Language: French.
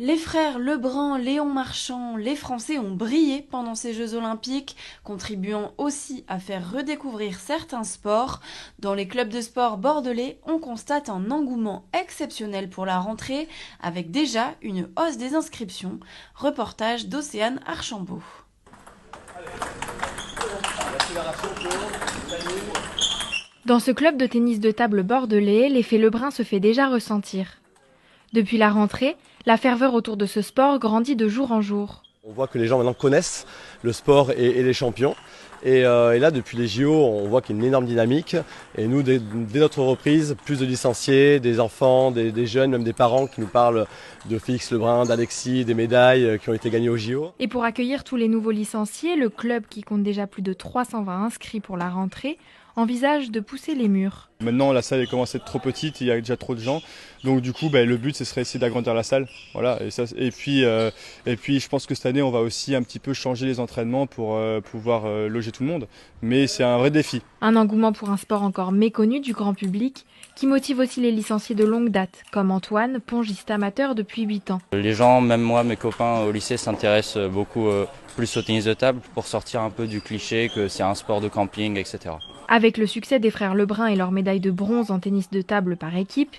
Les frères Lebrun, Léon Marchand, les Français ont brillé pendant ces Jeux Olympiques, contribuant aussi à faire redécouvrir certains sports. Dans les clubs de sport bordelais, on constate un engouement exceptionnel pour la rentrée, avec déjà une hausse des inscriptions. Reportage d'Océane Archambault. Dans ce club de tennis de table bordelais, l'effet Lebrun se fait déjà ressentir. Depuis la rentrée, la ferveur autour de ce sport grandit de jour en jour. On voit que les gens maintenant connaissent le sport et les champions. Et là, depuis les JO, on voit qu'il y a une énorme dynamique. Et nous, dès notre reprise, plus de licenciés, des enfants, des jeunes, même des parents qui nous parlent de Félix Lebrun, d'Alexis, des médailles qui ont été gagnées aux JO. Et pour accueillir tous les nouveaux licenciés, le club, qui compte déjà plus de 320 inscrits pour la rentrée, envisage de pousser les murs. Maintenant, la salle commence à être trop petite, il y a déjà trop de gens. Donc du coup, le but, ce serait essayer d'agrandir la salle. Voilà. Et puis, je pense que cette année, on va aussi un petit peu changer les entraînements pour pouvoir loger tout le monde. Mais c'est un vrai défi. Un engouement pour un sport encore méconnu du grand public, qui motive aussi les licenciés de longue date, comme Antoine, pongiste amateur depuis 8 ans. Les gens, même moi, mes copains au lycée, s'intéressent beaucoup plus au tennis de table pour sortir un peu du cliché que c'est un sport de camping, etc. Avec le succès des frères Lebrun et leur médaille de bronze en tennis de table par équipe,